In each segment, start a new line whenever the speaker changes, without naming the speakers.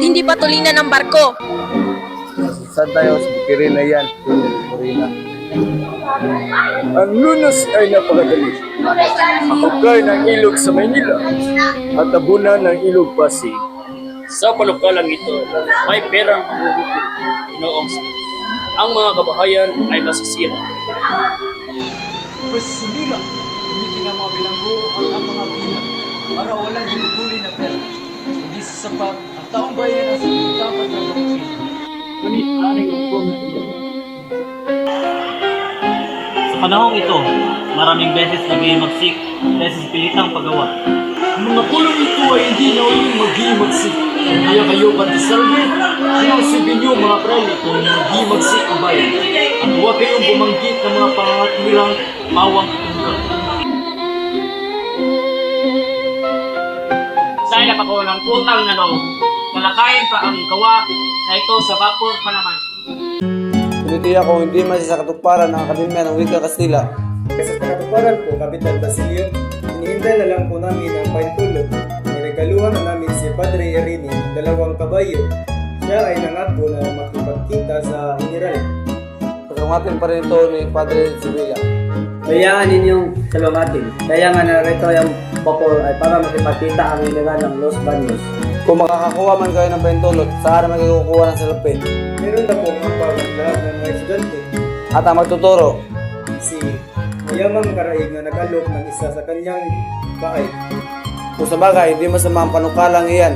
hindi patulinan ng barko.
Saan tayo? Sa Bukirin na yan. Bukirin. Ang Lunas ay napakadali. Mahukay ng ilog sa Maynila at tabunan ng ilog Pasig.
Sa palukalang ito, may perang mahuhukay. Inoong ang mga kabahayan ay masisira.
Pues sumila, gamitin ang mga bilanggo ang mga bilang para walang ginuguli na pera. Hindi sasapat ang taong bayan ang dapat na gamitin.
Ngunit aring ang Sa panahong ito, maraming beses nag-iimagsik dahil sa pilitang paggawa.
Ang mga pulong ito ay hindi na uling mag-iimagsik. Kaya kayo patisalve, sinasibin niyo mga prali kung mag-iimagsik ang bayan. At huwag kayong bumanggit ng mga pangangat nilang mawang tungkol.
Dahil ako ng utang na loob, nalakayin pa ang gawa na ito sa vapor pa naman.
Tinitiyak ko hindi man sa katuparan ng Akademya ng Wika Kastila.
Sa katuparan po, Kapitan Basilio, hinihintay na lang po namin ang paintulot. Niregaluhan na namin si Padre Erini ng 2 kabayo. Siya ay nangako na makipagkita sa general.
Pasawatin pa rin ito ni Padre Sevilla.
Kayaan ninyong salungatin. Kaya nga narito yung vapor ay para makipagkita ang general ng Los Baños.
Kung makakakuha man kayo ng pentulot, saan naman kayo kukuha ng salapi?
Meron na po ang lahat ng mga estudyante.
At ang magtuturo,
Si mayamang karaig na nag-alok ng isa sa kanyang bahay.
kung sa bagay, hindi masama ang panukalang iyan.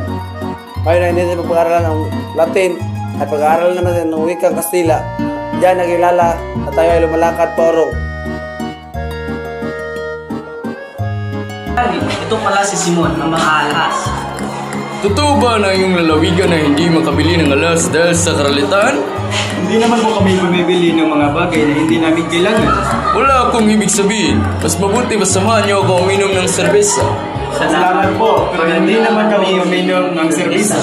Ngayon na hindi sa pag-aaralan ng Latin at pag-aaralan naman ng Wika Kastila. Diyan nagilala at tayo ay lumalakad pa orong.
Ito pala si Simon, ang makaalahas.
Totoo ba na yung lalawigan na hindi makabili ng alas dahil sa karalitan?
Hindi naman po kami bumibili ng mga bagay na hindi namin kailangan.
Wala akong ibig sabihin. Mas mabuti ba samahan niyo ako uminom ng serbesa?
Salamat po, pero hindi naman kami uminom ng serbisa.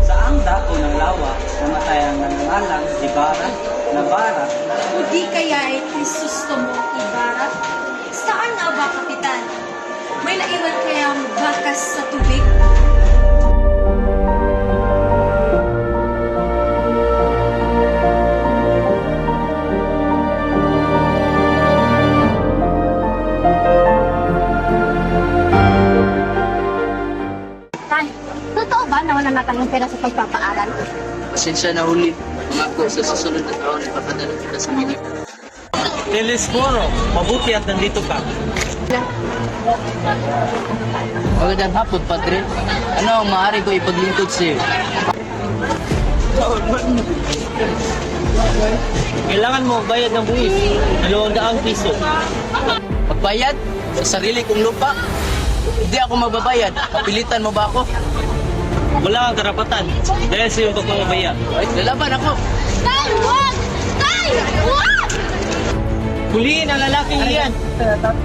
Sa ang dako ng lawa, namatay ang nangangalang Ibarra, Navarra.
O di kaya ay Crisostomo Ibarra? Saan nga ba, Kapitan? May naiwan kayang bakas sa tubig?
Tan, totoo ba na wala na tayong pera sa pagpapaaral?
Pasensya na huli. Pangako sa susunod na taon, ipapadala kita sa Manila.
Telesforo, mabuti at nandito ka.
Magandang hapon, Padre. Ano ang maaari ko ipaglingkod sa'yo?
Kailangan mo bayad ng buwis, 200 piso.
Magbayad? Sa sarili kong lupa? Hindi ako magbabayad. Papilitan mo ba ako?
Wala kang karapatan dahil sa iyong pagpapabaya.
Ay, lalaban ako.
Tay, wag! Tay, wag!
Huliin ang lalaking iyan.
Tay!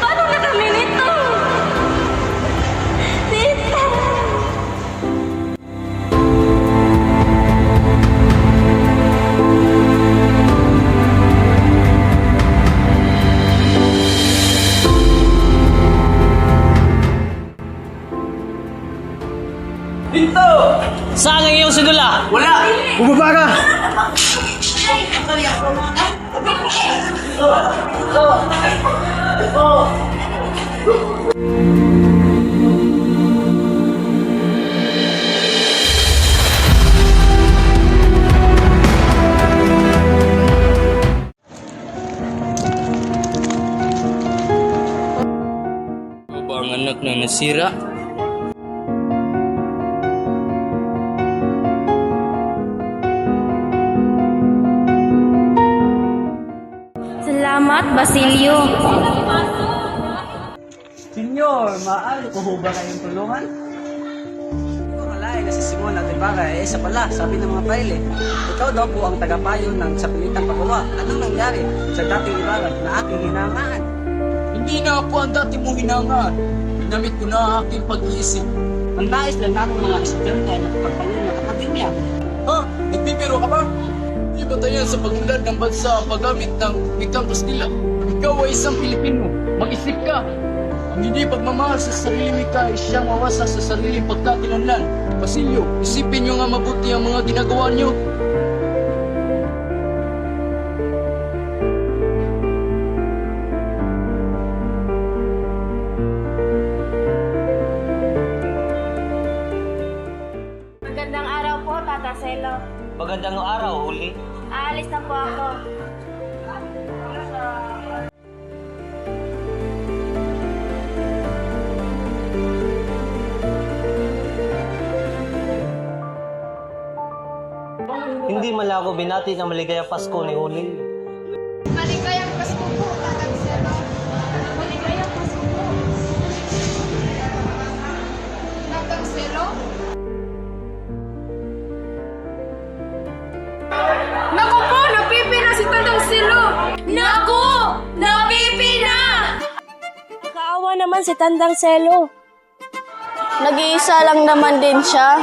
Paano na kami nito? Tita!
Saan ang iyong sidula?
Wala!
Bumaba ka!
Ano ba ang anak ng nasira?
Salamat, Basilio.
Senyor, maaari ko ho ba kayong tulungan? na si Simon at Ibarra, isa pala, sabi ng mga praile, ikaw daw po ang tagapayo ng sapilitang pagawa. Anong nangyari sa dating Ibarra na aking hinangaan?
Hindi na ako ang dati mong hinangaan. Ginamit ko na ang aking pag-iisip.
Ang nais lang namin mga estudyante na pagpalit ng akademya.
Ha? Nagbibiro ka ba? Hindi ba tayo sa pagunlad ng bansa ang paggamit ng wikang Kastila? Ikaw ay isang Pilipino. Mag-isip ka. Ang hindi pagmamahal sa sarili wika ay siyang mawasa sa sariling pagkakilanlan. Basilio, isipin niyo nga mabuti ang mga ginagawa niyo.
Magandang araw po, Tata Selo.
Magandang araw, Uli.
Aalis na po ako.
Hindi man lang ako binati ng maligayang Pasko ni Uli.
Maligayang Pasko po, Tata Selo. Maligayang Pasko po. Tata Selo? Naku po! Napipina si Tandang Selo! Naku! Napipina! Kaawa naman si Tandang Selo. Nag-iisa lang naman din siya.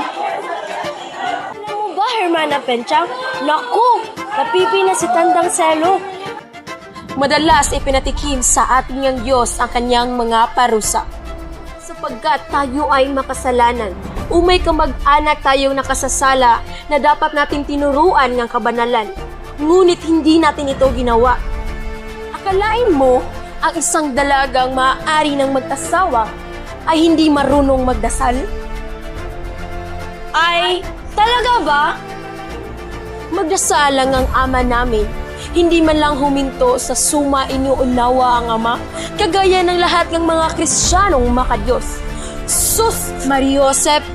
Alam mo ba, Hermana Penchang? Naku! Napipina si Tandang Selo. Madalas ipinatikim sa ating niyang Diyos ang kanyang mga parusa. Sapagkat tayo ay makasalanan, umay kamag-anak tayong nakasasala na dapat natin tinuruan ng kabanalan. Ngunit hindi natin ito ginawa. Akalain mo ang isang dalagang maaari ng mag-asawa ay hindi marunong magdasal? Ay, talaga ba? Magdasal lang ang Ama namin. Hindi man lang huminto sa suma inuunawa ang Ama, kagaya ng lahat ng mga Kristiyanong makadiyos. Sus, Mariosep!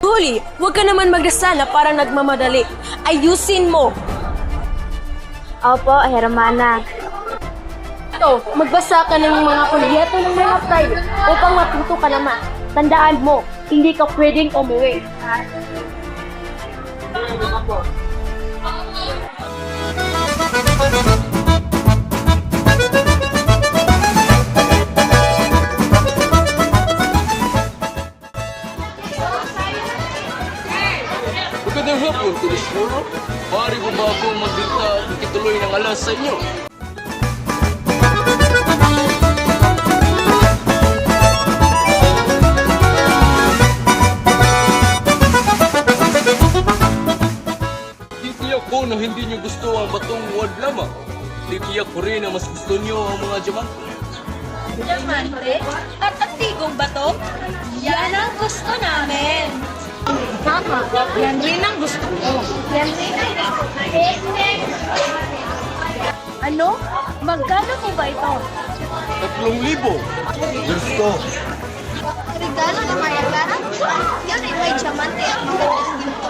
Huli, huwag ka naman magdasal na parang nagmamadali. Ayusin mo!
Opo, Hermana.
Ito, magbasa ka ng mga kulyeto ng mga private upang matuto ka naman. Tandaan mo, hindi ka pwedeng umuwi.
Magandang hapon, Tulismuro. Maaari ko ba akong magdita at ikituloy ng alas sa inyo? Titiyak ko na hindi niyo gusto ang batong wadlama. Titiyak ko rin na mas gusto niyo ang mga diamante.
Diamante? At antigong bato? Yan ang gusto namin.
Tama, yan rin ang gusto ko.
Yan rin ang gusto namin.
Ano? Magkano po ba ito?
3,000. Gusto.
Regalo na Mariagara? Yan ay may diamante at magandang ginto.